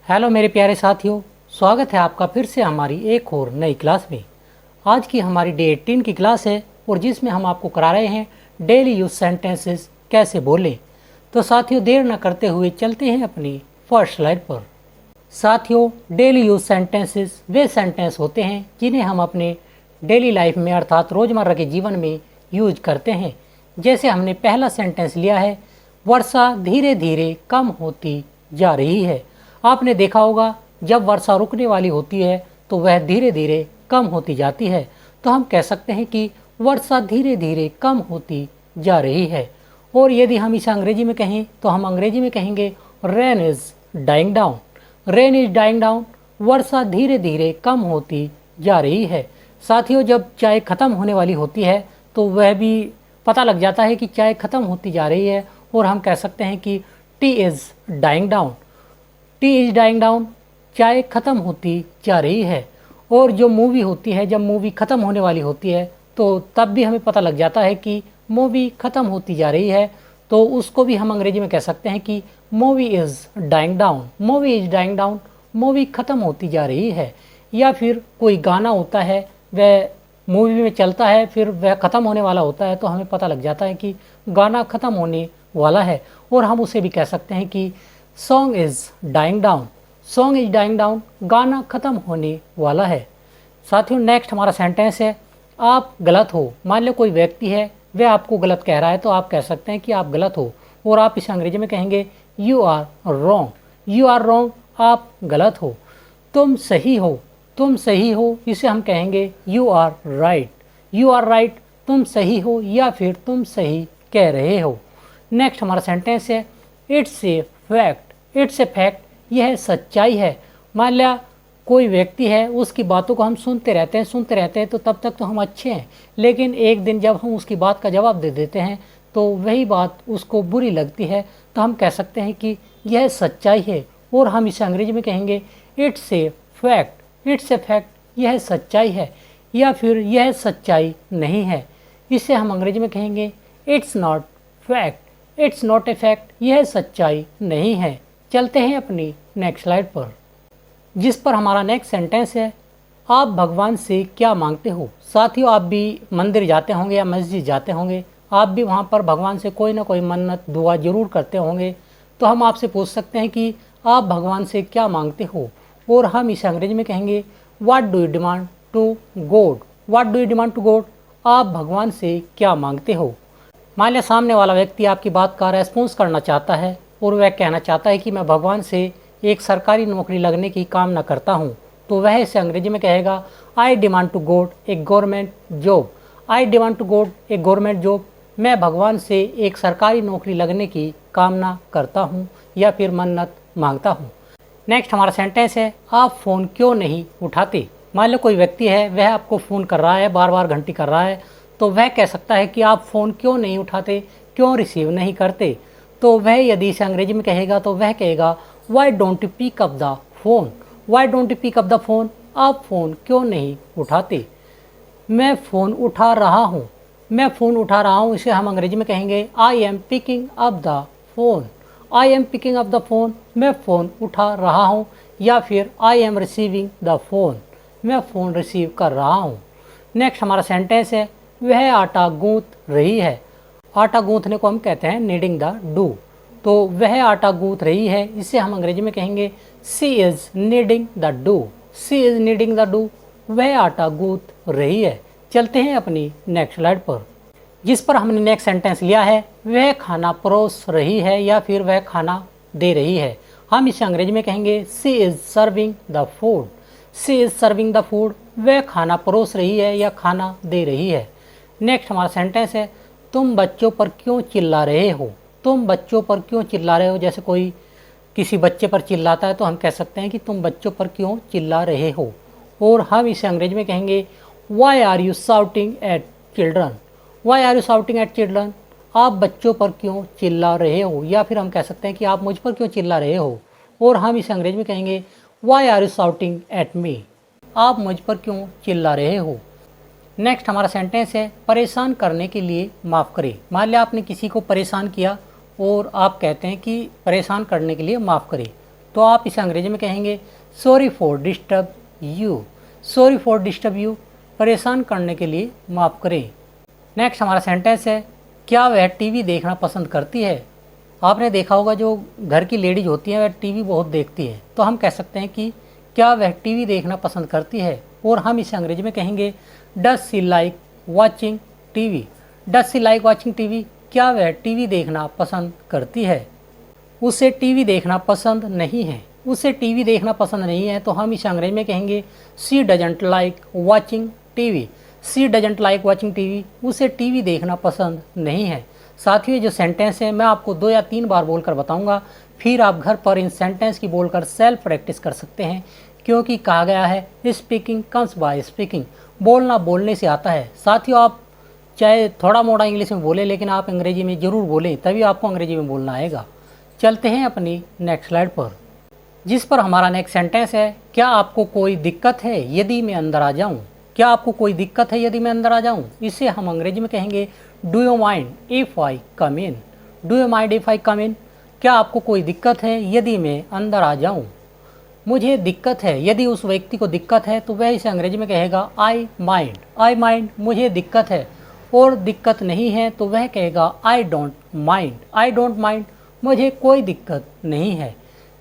Hello मेरे प्यारे साथियों, स्वागत है आपका फिर से हमारी एक और नई क्लास में। आज की हमारी डे 18 की क्लास है और जिसमें हम आपको करा रहे हैं डेली यूज सेंटेंसेस कैसे बोलें। तो साथियों, देर न करते हुए चलते हैं अपनी फर्स्ट स्लाइड पर। साथियों, डेली यूज सेंटेंसेस वे सेंटेंस होते हैं जिन्हें हम अपने डेली लाइफ में अर्थात रोज़मर्रा के जीवन में यूज करते हैं। जैसे हमने पहला सेंटेंस लिया है, वर्षा धीरे धीरे कम होती जा रही है। आपने देखा होगा जब वर्षा रुकने वाली होती है तो वह धीरे धीरे कम होती जाती है। तो हम कह सकते हैं कि वर्षा धीरे धीरे कम होती जा रही है। और यदि हम इसे अंग्रेजी में कहें तो हम अंग्रेजी में कहेंगे rain is dying down. Rain is dying down, वर्षा धीरे धीरे कम होती जा रही है। साथियों, जब चाय ख़त्म होने वाली होती है तो वह भी पता लग जाता है कि चाय ख़त्म होती जा रही है और हम कह सकते हैं कि tea is dying down. Tea is dying down, चाय ख़त्म होती जा रही है। और जो मूवी होती है, जब मूवी ख़त्म होने वाली होती है तो तब भी हमें पता लग जाता है कि मूवी ख़त्म होती जा रही है। तो उसको भी हम अंग्रेजी में कह सकते हैं कि movie is dying down. Movie is dying down, movie ख़त्म होती जा रही है। या फिर कोई गाना होता है, वह मूवी में चलता है, फिर वह ख़त्म होने वाला होता है तो हमें पता लग जाता है कि गाना ख़त्म होने वाला है और हम उसे भी कह सकते हैं कि song is dying down. Song is dying down, गाना ख़त्म होने वाला है। साथियों, नेक्स्ट हमारा सेंटेंस है, आप गलत हो। मान लो कोई व्यक्ति है, वह आपको गलत कह रहा है तो आप कह सकते हैं कि आप गलत हो और आप इसे अंग्रेजी में कहेंगे you are wrong. You are wrong, आप गलत हो। तुम सही हो। तुम सही हो, इसे हम कहेंगे you are right. You are right, तुम सही हो या फिर तुम सही कह रहे हो। नेक्स्ट हमारा सेंटेंस है, it's a fact. It's a fact, यह सच्चाई है। मान लिया कोई व्यक्ति है, उसकी बातों को हम सुनते रहते हैं तो तब तक तो हम अच्छे हैं, लेकिन एक दिन जब हम उसकी बात का जवाब दे देते हैं तो वही बात उसको बुरी लगती है। तो हम कह सकते हैं कि यह सच्चाई है और हम इसे अंग्रेजी में कहेंगे it's a fact. It's a fact, यह सच्चाई है या फिर यह सच्चाई नहीं है। इसे हम अंग्रेजी में कहेंगे it's not fact. It's not a fact, यह सच्चाई नहीं है। चलते हैं अपनी नेक्स्ट स्लाइड पर, जिस पर हमारा नेक्स्ट सेंटेंस है, आप भगवान से क्या मांगते हो। साथियों, आप भी मंदिर जाते होंगे या मस्जिद जाते होंगे, आप भी वहाँ पर भगवान से कोई ना कोई मन्नत दुआ जरूर करते होंगे। तो हम आपसे पूछ सकते हैं कि आप भगवान से क्या मांगते हो और हम इसे अंग्रेजी में कहेंगे what do you demand to God. What do you demand to God, आप भगवान से क्या मांगते हो। मान लिया सामने वाला व्यक्ति आपकी बात का रेस्पॉन्स करना चाहता है और वह कहना चाहता है कि मैं भगवान से एक सरकारी नौकरी लगने की कामना करता हूँ। तो वह इसे अंग्रेजी में कहेगा I demand to God a government job. I demand to God a government job, मैं भगवान से एक सरकारी नौकरी लगने की कामना करता हूँ या फिर मन्नत मांगता हूँ। नेक्स्ट हमारा सेंटेंस है, आप फ़ोन क्यों नहीं उठाते। मान लो कोई व्यक्ति है, वह आपको फ़ोन कर रहा है, बार बार घंटी कर रहा है, तो वह कह सकता है कि आप फ़ोन क्यों नहीं उठाते, क्यों रिसीव नहीं करते। तो वह यदि इसे अंग्रेजी में कहेगा तो वह कहेगा why don't you pick up the phone. Why don't you pick up the phone, आप फ़ोन क्यों नहीं उठाते। मैं फ़ोन उठा रहा हूँ। मैं फ़ोन उठा रहा हूँ, इसे हम अंग्रेजी में कहेंगे I am picking up the phone. I am picking up the phone, मैं फ़ोन उठा रहा हूँ या फिर I am receiving the phone, मैं फ़ोन रिसीव कर रहा हूँ। नेक्स्ट हमारा सेंटेंस है, वह आटा गूंथ रही है। आटा गूंथने को हम कहते हैं नीडिंग द डू। तो वह आटा गूंथ रही है, इसे हम अंग्रेजी में कहेंगे she is kneading the dough. She is kneading the dough, वह आटा गूंथ रही है। चलते हैं अपनी नेक्स्ट स्लाइड पर, जिस पर हमने नेक्स्ट सेंटेंस लिया है, वह खाना परोस रही है या फिर वह खाना दे रही है। हम इसे अंग्रेजी में कहेंगे she is serving the food. She is serving the food, वह खाना परोस रही है या खाना दे रही है। नेक्स्ट हमारा सेंटेंस है, तुम बच्चों पर क्यों चिल्ला रहे हो। तुम बच्चों पर क्यों चिल्ला रहे हो, जैसे कोई किसी बच्चे पर चिल्लाता है तो हम कह सकते हैं कि तुम बच्चों पर क्यों चिल्ला रहे हो। और हम इसे अंग्रेजी में कहेंगे why are you shouting at children. Why are you shouting at children, आप बच्चों पर क्यों चिल्ला रहे हो या फिर हम कह सकते हैं कि आप मुझ पर क्यों चिल्ला रहे हो। और हम इसे अंग्रेजी में कहेंगे why are you shouting at me, आप मुझ पर क्यों चिल्ला रहे हो। नेक्स्ट हमारा सेंटेंस है, परेशान करने के लिए माफ़ करें। मान लिया आपने किसी को परेशान किया और आप कहते हैं कि परेशान करने के लिए माफ़ करें। तो आप इसे अंग्रेजी में कहेंगे sorry for disturb you. Sorry for disturb you, परेशान करने के लिए माफ़ करें। नेक्स्ट हमारा सेंटेंस है, क्या वह टीवी देखना पसंद करती है। आपने देखा होगा जो घर की लेडीज होती हैं वह टीवी बहुत देखती है, तो हम कह सकते हैं कि क्या वह टीवी देखना पसंद करती है, और हम इसे अंग्रेजी में कहेंगे does she like watching TV. Does she like watching TV, क्या वह टीवी देखना पसंद करती है। उसे टीवी देखना पसंद नहीं है। उसे टीवी देखना पसंद नहीं है, तो हम इसे अंग्रेजी में कहेंगे she doesn't like watching TV. She doesn't like watching TV, उसे टीवी देखना पसंद नहीं है। साथियों, ये जो सेंटेंस है मैं आपको 2 या 3 बार बोलकर बताऊंगा, फिर आप घर पर इन सेंटेंस की बोलकर सेल्फ प्रैक्टिस कर सकते हैं, क्योंकि कहा गया है स्पीकिंग कम्स बाय स्पीकिंग। बोलना बोलने से आता है। साथियों, आप चाहे थोड़ा मोड़ा इंग्लिश में बोलें, लेकिन आप अंग्रेजी में ज़रूर बोलें, तभी आपको अंग्रेजी में बोलना आएगा। चलते हैं अपनी नेक्स्ट स्लाइड पर, जिस पर हमारा नेक्स्ट सेंटेंस है, क्या आपको कोई दिक्कत है यदि मैं अंदर आ जाऊं। क्या आपको कोई दिक्कत है यदि मैं अंदर आ जाऊं, इसे हम अंग्रेजी में कहेंगे do you mind if I come in. Do you mind if I come in, क्या आपको कोई दिक्कत है यदि मैं अंदर आ जाऊं। मुझे दिक्कत है, यदि उस व्यक्ति को दिक्कत है तो वह इसे अंग्रेजी में कहेगा आई माइंड। आई माइंड, मुझे दिक्कत है, और दिक्कत नहीं है तो वह कहेगा I don't mind. I don't mind, मुझे कोई दिक्कत नहीं है।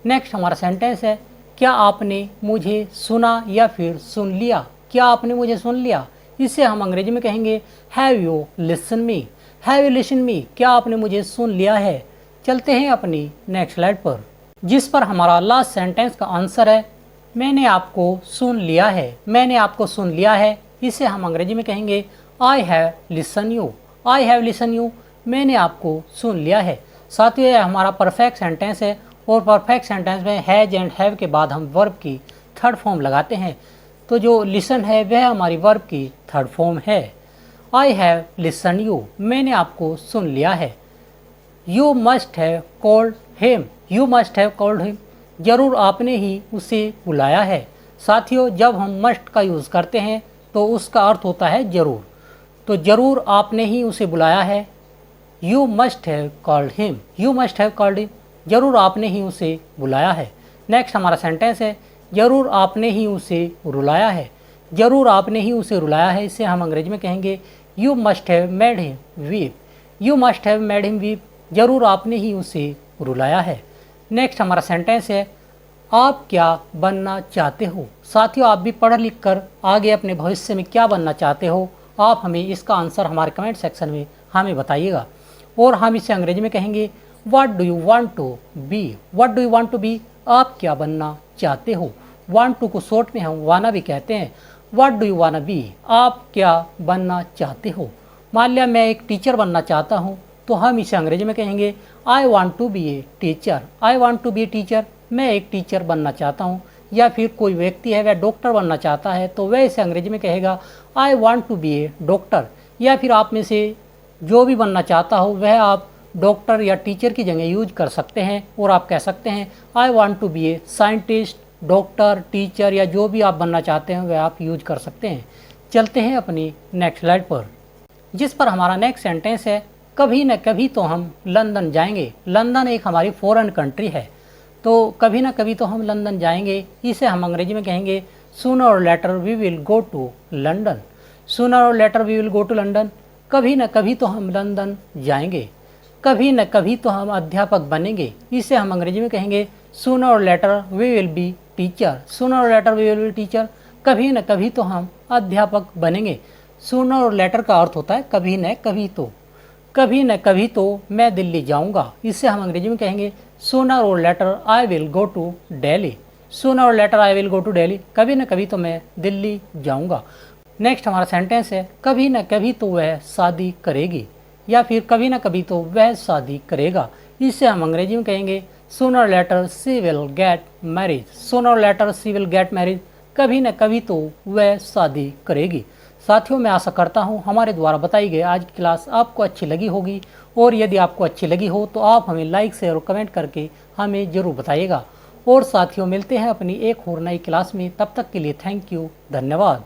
नेक्स्ट हमारा सेंटेंस है, क्या आपने मुझे सुना या फिर सुन लिया। क्या आपने मुझे सुन लिया, इसे हम अंग्रेजी में कहेंगे have you listen me. Have you listen me, क्या आपने मुझे सुन लिया है। चलते हैं अपनी नेक्स्ट स्लाइड पर, जिस पर हमारा लास्ट सेंटेंस का आंसर है मैंने आपको सुन लिया है। मैंने आपको सुन लिया है, इसे हम अंग्रेजी में कहेंगे I have listen you. I have listen you, मैंने आपको सुन लिया है। साथियों, यह हमारा परफेक्ट सेंटेंस है, और परफेक्ट सेंटेंस में हैज एंड हैव के बाद हम वर्ब की थर्ड फॉर्म लगाते हैं। तो जो लिसन है वह हमारी वर्ब की थर्ड फॉर्म है। आई हैव लिसन यू, मैंने आपको सुन लिया है। You must have called him. You must have called him, जरूर आपने ही उसे बुलाया है। साथियों, जब हम मस्ट का यूज़ करते हैं तो उसका अर्थ होता है जरूर, तो जरूर आपने ही उसे बुलाया है। You must have called him. You must have called him, जरूर आपने ही उसे बुलाया है। नेक्स्ट हमारा सेंटेंस है, जरूर आपने ही उसे रुलाया है। जरूर आपने ही उसे रुलाया है, इसे हम अंग्रेजी में कहेंगे you must have made him weep. You must have made him weep, जरूर आपने ही उसे रुलाया है। नेक्स्ट हमारा सेंटेंस है, आप क्या बनना चाहते हो। साथियों, आप भी पढ़ लिख कर आगे अपने भविष्य में क्या बनना चाहते हो, आप हमें इसका आंसर हमारे कमेंट सेक्शन में हमें बताइएगा, और हम इसे अंग्रेजी में कहेंगे what do you want to be. What do you want to be, आप क्या बनना चाहते हो। वांट टू को शॉर्ट में हम वाना भी कहते हैं। What do you wanna be, आप क्या बनना चाहते हो। मान लिया मैं एक टीचर बनना चाहता हूँ, तो हम इसे अंग्रेजी में कहेंगे I want to be a teacher. I want to be a teacher, मैं एक टीचर बनना चाहता हूँ। या फिर कोई व्यक्ति है वह डॉक्टर बनना चाहता है, तो वह इसे अंग्रेजी में कहेगा I want to be a doctor. या फिर आप में से जो भी बनना चाहता हो वह आप डॉक्टर या टीचर की जगह यूज कर सकते हैं, और आप कह सकते हैं I want to be a scientist, doctor, teacher, या जो भी आप बनना चाहते हैं वह आप यूज कर सकते हैं। चलते हैं अपनी नेक्स्ट स्लाइड पर, जिस पर हमारा नेक्स्ट सेंटेंस है, कभी न कभी तो हम लंदन जाएंगे। लंदन एक हमारी फॉरेन कंट्री है, तो कभी ना कभी तो हम लंदन जाएंगे, इसे हम अंग्रेजी में कहेंगे sooner or later we will go to London. Sooner or later we will go to London, कभी न कभी तो हम लंदन जाएंगे। कभी न कभी तो हम अध्यापक बनेंगे, इसे हम अंग्रेजी में कहेंगे sooner or later we will be teacher. Sooner or later we will be teacher, कभी न कभी तो हम अध्यापक बनेंगे। सूनर और लेटर का अर्थ होता है कभी न कभी तो। कभी न कभी तो मैं दिल्ली जाऊंगा, इसे हम अंग्रेजी में कहेंगे sooner or later I will go to Delhi. Sooner or later I will go to Delhi, कभी न कभी तो मैं दिल्ली जाऊंगा। नेक्स्ट हमारा सेंटेंस है, कभी न कभी तो वह शादी करेगी। या फिर कभी न कभी तो वह शादी करेगा, इसे हम अंग्रेजी में कहेंगे sooner later she will get marriage. Sooner later she will get marriage, कभी न कभी तो वह शादी करेगी। साथियों, मैं आशा करता हूँ हमारे द्वारा बताई गई आज की क्लास आपको अच्छी लगी होगी, और यदि आपको अच्छी लगी हो तो आप हमें लाइक शेयर और कमेंट करके हमें ज़रूर बताइएगा। और साथियों, मिलते हैं अपनी एक और नई क्लास में, तब तक के लिए थैंक यू, धन्यवाद।